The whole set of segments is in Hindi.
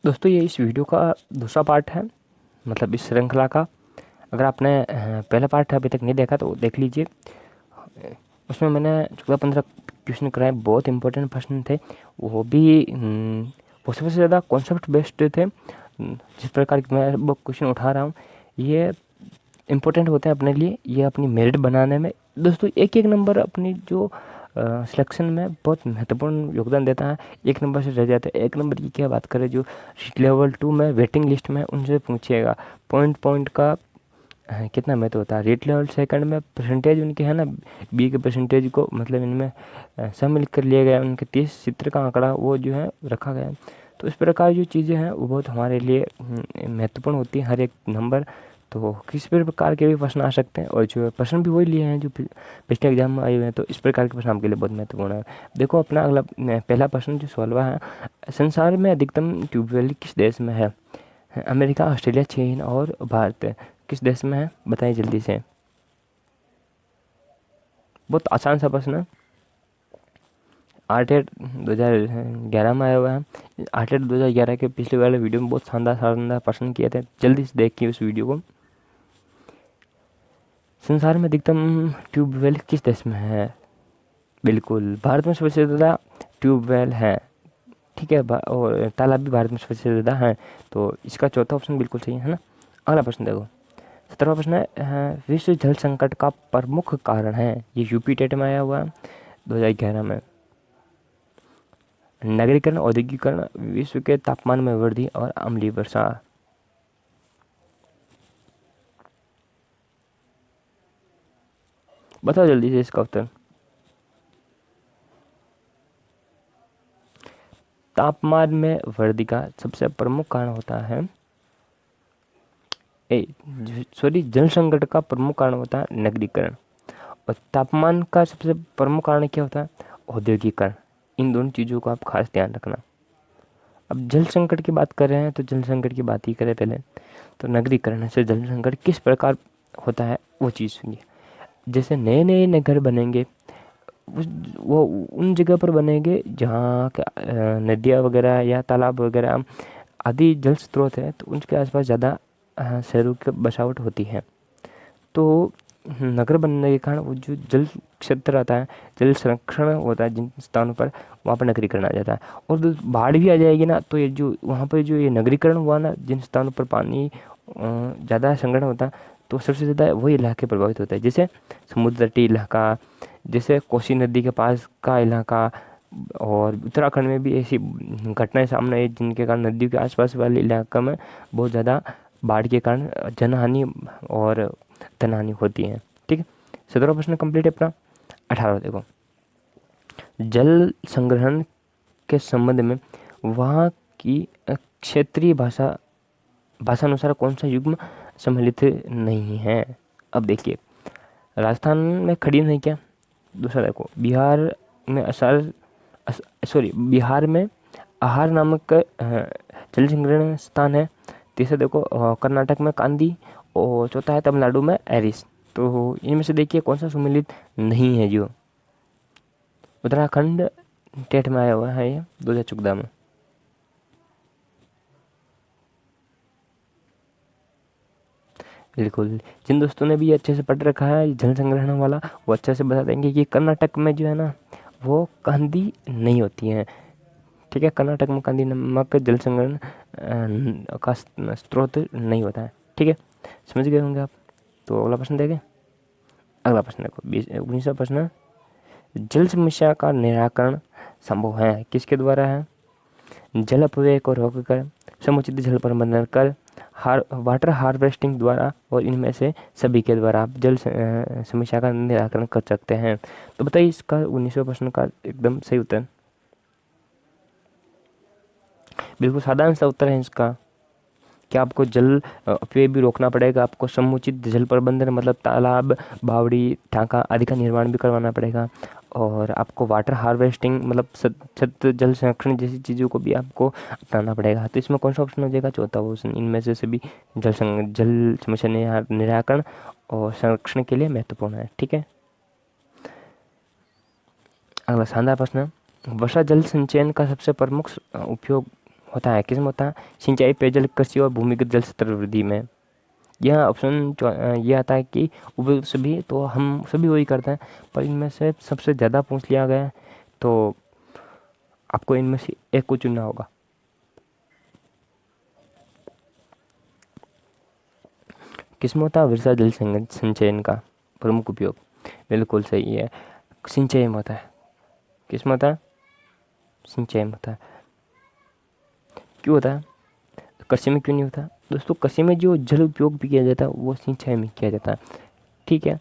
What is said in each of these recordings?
दोस्तों ये इस वीडियो का दूसरा पार्ट है, मतलब इस श्रृंखला का। अगर आपने पहला पार्ट अभी तक नहीं देखा तो देख लीजिए। उसमें मैंने 14-15 क्वेश्चन कराए, बहुत इंपॉर्टेंट प्रश्न थे। वो भी वो सबसे ज़्यादा कॉन्सेप्ट बेस्ड थे। जिस प्रकार की मैं वो क्वेश्चन उठा रहा हूँ, ये इम्पोर्टेंट होते हैं अपने लिए, ये अपनी मेरिट बनाने में। दोस्तों एक एक नंबर अपनी जो सिलेक्शन में बहुत महत्वपूर्ण योगदान देता है। एक नंबर से रह जाते हैं, एक नंबर की क्या बात करें, जो लेवल 2 में वेटिंग लिस्ट में उनसे पूछिएगा पॉइंट पॉइंट का कितना महत्व होता है। रेट लेवल सेकंड में परसेंटेज उनके है ना, बी के परसेंटेज को मतलब इनमें सब मिलकर लिया गया, उनके 30 चित्र का आंकड़ा वो जो है रखा गया है। तो इस प्रकार जो चीज़ें हैं वो बहुत हमारे लिए महत्वपूर्ण होती है, हर एक नंबर। तो किसी भी प्रकार के भी प्रश्न आ सकते हैं, और जो प्रश्न भी वही लिए हैं जो पिछले एग्जाम में आए हुए हैं। तो इस प्रकार के प्रश्न आपके लिए बहुत महत्वपूर्ण है। देखो अपना अगला पहला प्रश्न जो 16वां है, संसार में अधिकतम ट्यूबवेल किस देश में है? अमेरिका, ऑस्ट्रेलिया, चीन और भारत। किस देश में है बताइए जल्दी से। बहुत आसान सा प्रश्न है। 8/8/2011 में आया हुआ है। 8/8/2011 के पिछले वाले वीडियो में बहुत शानदार शानदार प्रश्न किए थे, जल्दी से देखिए उस वीडियो को। संसार में अधिकतम ट्यूबवेल किस देश में है? बिल्कुल भारत में सबसे ज़्यादा ट्यूबवेल है। ठीक है, और तालाब भी भारत में सबसे ज़्यादा है। तो इसका चौथा ऑप्शन बिल्कुल सही है ना। अगला प्रश्न देखो, 17वां प्रश्न है, विश्व जल संकट का प्रमुख कारण है। ये यूपी टेट में आया हुआ है 2011 में। नगरीकरण, औद्योगिकरण, विश्व के तापमान में वृद्धि और अम्लीय वर्षा। बताओ जल्दी से इसका उत्तर। तापमान में वृद्धि का सबसे प्रमुख कारण होता है जल संकट का प्रमुख कारण होता है नगरीकरण। और तापमान का सबसे प्रमुख कारण क्या होता है? औद्योगिकरण। इन दोनों चीज़ों का आप खास ध्यान रखना। अब जल संकट की बात कर रहे हैं तो जल संकट की बात ही करें पहले। तो नगरीकरण से जल संकट किस प्रकार होता है वो चीज़ सुनिए। जैसे नए नए घर बनेंगे, वो उन जगह पर बनेंगे जहाँ नदियाँ वगैरह या तालाब वगैरह आदि जल स्रोत है, तो उनके आसपास ज़्यादा शहरों की बसावट होती है। तो नगर बनने के कारण वो जो जल क्षेत्र आता है, जल संरक्षण होता है जिन स्थानों पर, वहाँ पर नगरीकरण आ जाता है। और बाढ़ भी आ जाएगी ना, तो ये जो वहाँ पर जो ये नगरीकरण हुआ ना, जिन स्थानों पर पानी ज़्यादा संग्रहण होता है, तो सबसे ज़्यादा वही इलाके प्रभावित होता है। जैसे समुद्र तटीय इलाका, जैसे कोसी नदी के पास का इलाका, और उत्तराखंड में भी ऐसी घटनाएं सामने आई जिनके कारण नदियों के आसपास वाले इलाका में बहुत ज़्यादा बाढ़ के कारण जनहानि और धनहानि होती है। ठीक है, 17वां प्रश्न कंप्लीट है अपना। 18वां देखो, जल संग्रहण के संबंध में वहाँ की क्षेत्रीय भाषानुसार कौन सा युग्म सम्मिलित नहीं है? अब देखिए, राजस्थान में खड़ी नहीं क्या? दूसरा देखो, बिहार में बिहार में आहार नामक जल संग्रहण स्थान है। तीसरा देखो, कर्नाटक में कांदी, और चौथा है तमिलनाडु में एरिस। तो इनमें से देखिए कौन सा सम्मिलित नहीं है। जो उत्तराखंड टेट में आया हुआ है ये 2014 में। बिल्कुल, जिन दोस्तों ने भी अच्छे से पढ़ रखा है जल संग्रहण वाला, वो अच्छे से बता देंगे कि कर्नाटक में जो है ना, वो कांदी नहीं होती है। ठीक है, कर्नाटक में कांदी नमक जल संग्रहण का स्रोत नहीं होता है। ठीक है, समझ गए होंगे आप। तो अगला प्रश्न देखें। अगला प्रश्न देखो, 19वां प्रश्न, जल समस्या का निराकरण संभव है किसके द्वारा है? जल अपव्यय को रोककर, समुचित जल प्रबंधन कर, वाटर हार्वेस्टिंग द्वारा, और इनमें से सभी के द्वारा आप जल समस्या का निराकरण कर सकते हैं। तो बताइए इसका 19वें प्रश्न का एकदम सही उत्तर। बिल्कुल साधारण सा उत्तर है इसका, कि आपको जल अपव्यय भी रोकना पड़ेगा, आपको समुचित जल प्रबंधन मतलब तालाब, बावड़ी, टाँका आदि का निर्माण भी करवाना पड़ेगा, और आपको वाटर हार्वेस्टिंग मतलब छत जल संरक्षण जैसी चीज़ों को भी आपको अपनाना पड़ेगा। तो इसमें कौन सा ऑप्शन हो जाएगा? चौथा ऑप्शन। इनमें से सभी जल समस्या निराकरण और संरक्षण के लिए महत्वपूर्ण है। ठीक है, अगला शानदार प्रश्न, वर्षा जल संचयन का सबसे प्रमुख उपयोग होता है, किसमें होता है? सिंचाई, पेयजल, कृषि और भूमिगत जल स्तर वृद्धि में। यह ऑप्शन ये आता है कि उपयुक्त सभी, तो हम सभी वही करते हैं, पर इनमें से सबसे ज़्यादा पूछ लिया गया है, तो आपको इनमें से एक को चुनना होगा। किसमें होता है वर्षा जल संचयन का प्रमुख उपयोग? बिल्कुल सही है, सिंचाई में होता है। किसमें होता है? सिंचाई में होता है। क्यों होता है? कृषि में क्यों नहीं होता? दोस्तों, कृषि में जो जल उपयोग भी किया जाता है वो सिंचाई में किया जाता है, ठीक है।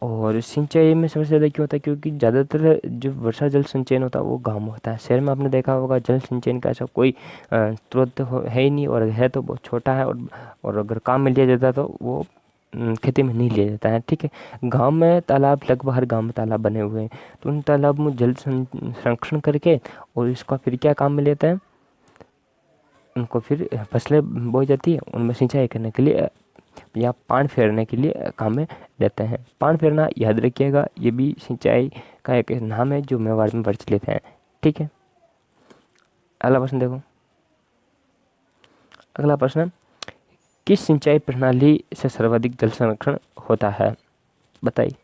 और सिंचाई में सबसे ज़्यादा क्यों होता है? क्योंकि ज़्यादातर जो वर्षा जल संचयन होता है वो गाँव में होता है। शहर में आपने देखा होगा जल संचयन का ऐसा कोई स्रोत है ही नहीं, और है तो बहुत छोटा है, और अगर काम में लिया जाता है तो वो खेती में नहीं लिया जाता है, ठीक है। गांव में तालाब, लगभग हर गांव में तालाब बने हुए हैं, तो उन तालाब में जल संरक्षण करके और इसका फिर क्या काम में लेते हैं? उनको फिर फसलें बोई जाती है, उनमें सिंचाई करने के लिए या पान फेरने के लिए काम में लेते हैं। पान फेरना याद रखिएगा, ये भी सिंचाई का एक नाम है जो मेवाड़ में प्रचलित है, ठीक है। अगला प्रश्न देखो। अगला प्रश्न, किस सिंचाई प्रणाली से सर्वाधिक जल संरक्षण होता है? बताइए।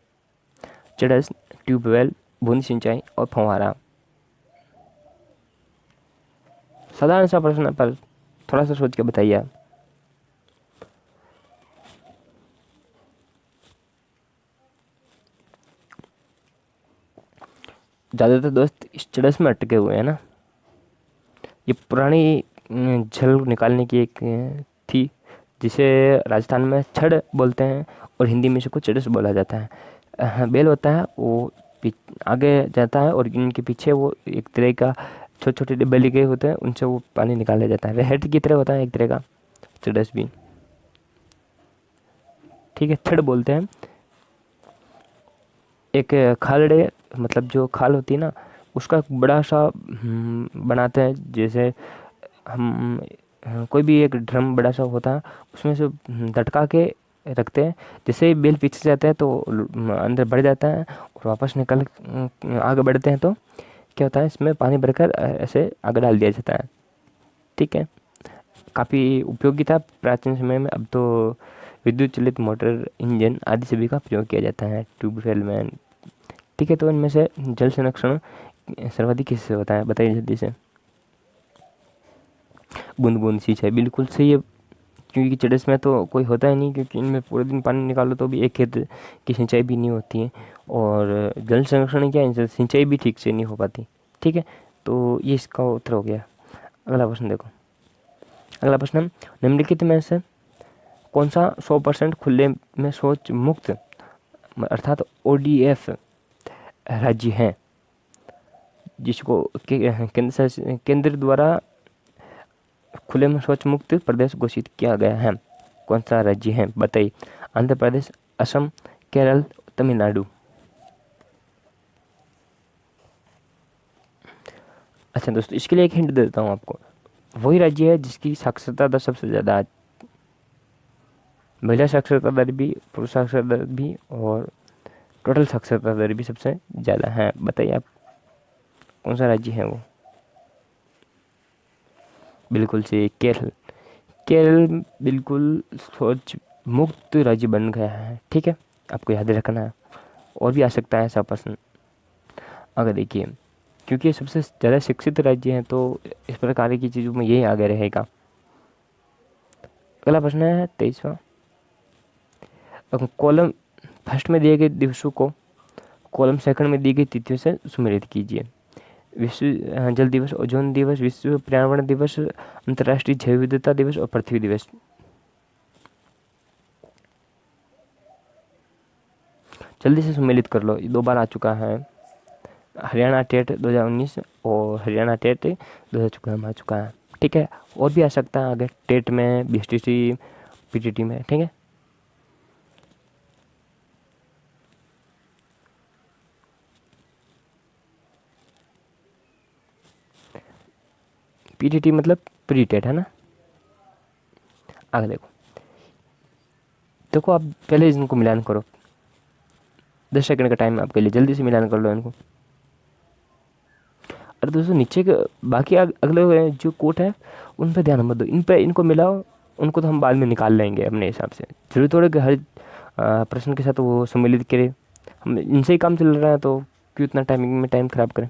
चड़स, ट्यूबवेल, बूंद सिंचाई और फव्वारा। साधारण सा प्रश्न, पर थोड़ा सा सोच के बताइए आप। ज़्यादातर दोस्त इस चड़स में अटके हुए हैं ना। ये पुरानी जल निकालने की एक थी, जिसे राजस्थान में छड़ बोलते हैं और हिंदी में इसको चड़स बोला जाता है। बेल होता है, वो आगे जाता है और इनके पीछे वो एक तरह का छोटे छोटे डिब्बे लगे होते हैं, उनसे वो पानी निकाला जाता है। रहट की तरह होता है एक तरह का चड़स भी, ठीक है। छड़ बोलते हैं। एक खालड़े, मतलब जो खाल होती है ना, उसका एक बड़ा सा बनाते हैं। जैसे हम कोई भी एक ड्रम बड़ा सा होता है, उसमें से लटका के रखते हैं। जैसे ही बेल पीछे जाता है तो अंदर बढ़ जाता है, और वापस निकल आगे बढ़ते हैं तो क्या होता है, इसमें पानी भरकर ऐसे आगे डाल दिया जाता है, ठीक है। काफ़ी उपयोगी था प्राचीन समय में। अब तो विद्युत चलित मोटर, इंजन आदि सभी का प्रयोग किया जाता है ट्यूबवेल में, ठीक है। तो इनमें से जल संरक्षण सर्वाधिक किससे होता है? बताइए जल्दी से। बूंद बूंद सिंचाई, बिल्कुल सही है। क्योंकि चड़स में तो कोई होता ही नहीं, क्योंकि इनमें पूरे दिन पानी निकालो तो भी एक खेत की सिंचाई भी नहीं होती है, और जल संरक्षण क्या, इनसे सिंचाई भी ठीक से नहीं हो पाती, ठीक है। तो ये इसका उत्तर हो गया। अगला प्रश्न देखो। अगला प्रश्न, निम्नलिखित में से कौन सा 100% खुले में शौच मुक्त अर्थात ODF राज्य है, जिसको केंद्र द्वारा खुले में शौच मुक्त प्रदेश घोषित किया गया है? कौन सा राज्य है? बताइए। आंध्र प्रदेश, असम, केरल, तमिलनाडु। अच्छा दोस्तों, इसके लिए एक हिंट देता हूँ आपको। वही राज्य है जिसकी साक्षरता दर सबसे ज़्यादा है। महिला साक्षरता दर भी, पुरुष साक्षरता दर भी, और टोटल साक्षरता दर भी सबसे ज़्यादा है। बताइए आप, कौन सा राज्य है वो? बिल्कुल सही, केरल। केरल बिल्कुल शौच मुक्त राज्य बन गया है, ठीक है। आपको याद रखना है। और भी आ सकता है ऐसा प्रश्न। अगर देखिए, क्योंकि ये सबसे ज़्यादा शिक्षित राज्य हैं, तो इस प्रकार की चीज़ों में यही आगे रहेगा। अगला प्रश्न है 23वां। कॉलम फर्स्ट में दिए गए दिवसों को कॉलम सेकंड में दी गई तिथियों से सुमेलित कीजिए। विश्व जल दिवस, ओजोन दिवस, विश्व पर्यावरण दिवस, अंतर्राष्ट्रीय जैव विविधता दिवस और पृथ्वी दिवस। जल्दी से सुमेलित कर लो, ये 2 बार आ चुका है। हरियाणा टेट 2019 और हरियाणा टेट 2014 में आ चुका है, ठीक है। और भी आ सकता है आगे टेट में, BSTC, PTT में, ठीक है। PTT मतलब प्री टेट है ना। आगे देखो। देखो आप पहले इनको मिलान करो, 10 सेकंड का टाइम है आपके लिए, जल्दी से मिलान कर लो इनको। और दोस्तों नीचे के बाकी अगले जो कोट है उन पर ध्यान मत दो, इन पे इनको मिलाओ, उनको तो हम बाद में निकाल लेंगे अपने हिसाब से। जरूरी थोड़ा कि हर प्रश्न के साथ वो सम्मिलित करें, हम इनसे ही काम चल रहा है तो क्यों इतना टाइमिंग में टाइम खराब करें।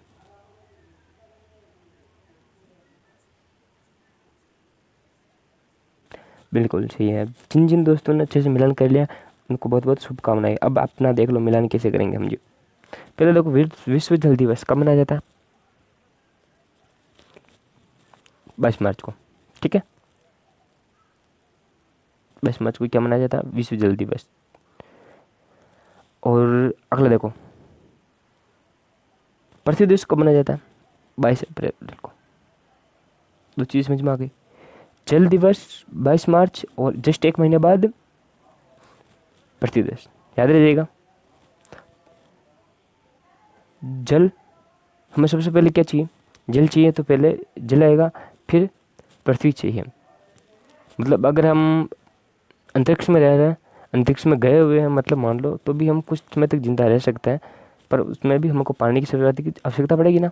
बिल्कुल सही है। जिन जिन दोस्तों ने अच्छे से मिलान कर लिया उनको बहुत बहुत शुभकामनाएं। अब अपना देख लो मिलान कैसे करेंगे हम जी। पहले देखो विश्व जल दिवस कब मनाया जाता है? 22 मार्च को, ठीक है। 22 मार्च को क्या मनाया जाता है? विश्व जल दिवस। और अगला देखो पृथ्वी दिवस कब मनाया जाता है? 22 अप्रैल को। दो चीज समझ में आ गई। जल दिवस 22 मार्च और जस्ट एक महीने बाद पृथ्वी दिवस, याद रहिएगा। जल हमें सबसे पहले क्या चाहिए? जल चाहिए, तो पहले जल आएगा, फिर पृथ्वी चाहिए। मतलब अगर हम अंतरिक्ष में रह रहे हैं, अंतरिक्ष में गए हुए हैं, मतलब मान लो, तो भी हम कुछ समय तक जिंदा रह सकते हैं, पर उसमें भी हमको पानी की आवश्यकता पड़ेगी ना।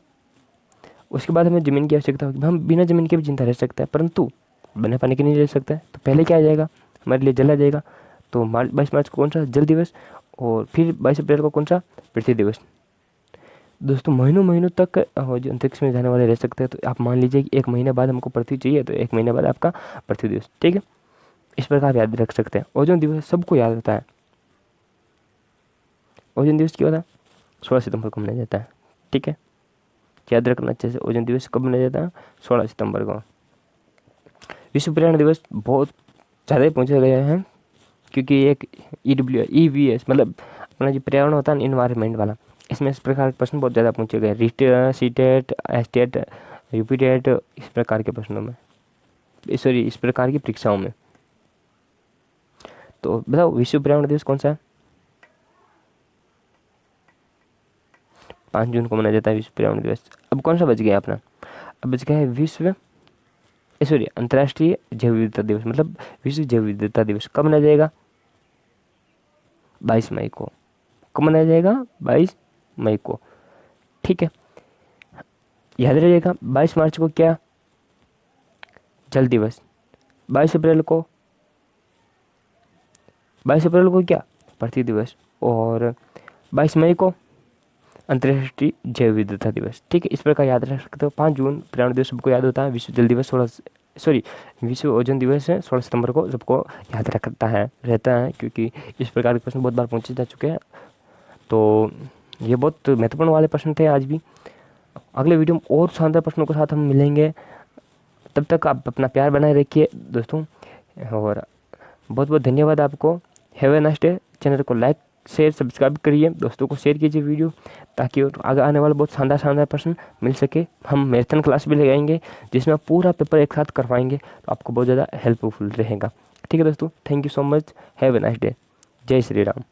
उसके बाद हमें ज़मीन की आवश्यकता होगी। हम बिना ज़मीन के भी जिंदा रह सकते हैं, परंतु बिना पानी के नहीं रह सकते। तो पहले क्या आ जाएगा हमारे लिए? जल आ जाएगा। तो 22 मार्च को कौन सा? जल दिवस। और फिर 22 अप्रैल को कौन सा? पृथ्वी दिवस। दोस्तों महीनों महीनों तक जो अंतरिक्ष में जाने वाले रह सकते हैं, तो आप मान लीजिए कि एक महीने बाद हमको पृथ्वी चाहिए, तो एक महीने बाद आपका पृथ्वी दिवस, ठीक है। इस प्रकार आप याद रख सकते हैं। ओजोन दिवस सबको याद होता है। ओजोन दिवस क्या होता है? 16 सितंबर को मनाया जाता है, ठीक है। याद रखना अच्छे से, ओजोन दिवस कब मनाया जाता है? 16 सितंबर को। विश्व पर्यावरण दिवस बहुत ज़्यादा ही पहुँचे गए हैं, क्योंकि एक EWS मतलब अपना जो पर्यावरण होता है ना, इन्वायरमेंट वाला, इसमें इस प्रकार के प्रश्न बहुत ज़्यादा पूछे गए। रिट सीटेट एस्टेट यूपीटेट इस प्रकार के प्रश्नों में, सॉरी इस प्रकार की परीक्षाओं में। तो बताओ विश्व पर्यावरण दिवस कौन सा है? 5 जून को मनाया जाता है विश्व पर्यावरण दिवस। अब कौन सा बच गया अपना? अब बच गया है विश्व सॉरी अंतर्राष्ट्रीय जैव विविधता दिवस। मतलब विश्व जैव विविधता दिवस कब मनाया जाएगा? 22 मई को। कब मनाया जाएगा? 22 मई को, ठीक है। याद रखिएगा 22 मार्च को क्या? जल दिवस। 22 अप्रैल को 22 अप्रैल को क्या? पृथ्वी दिवस। और 22 मई को अंतर्राष्ट्रीय जैव विविधता दिवस, ठीक है। इस प्रकार याद रख सकते हो। 5 जून पर्यावरण दिवस सबको याद होता है। विश्व जल दिवस विश्व ओजोन दिवस है 16 सितंबर को, सबको याद रखता है रहता है, क्योंकि इस प्रकार के प्रश्न बहुत बार पूछे जा चुके हैं। तो ये बहुत महत्वपूर्ण वाले प्रश्न थे आज भी। अगले वीडियो में और शानदार प्रश्नों के साथ हम मिलेंगे। तब तक आप अपना प्यार बनाए रखिए दोस्तों, और बहुत बहुत धन्यवाद आपको। Have a nice day. Channel को लाइक शेयर सब्सक्राइब करिए, दोस्तों को शेयर कीजिए वीडियो, ताकि आगे आने वाले बहुत शानदार शानदार प्रश्न मिल सके। हम मैराथन क्लास भी लगाएंगे जिसमें पूरा पेपर एक साथ करवाएंगे, तो आपको बहुत ज़्यादा हेल्पफुल रहेगा, ठीक है दोस्तों। Thank you so much. Have a nice day. जय श्री राम।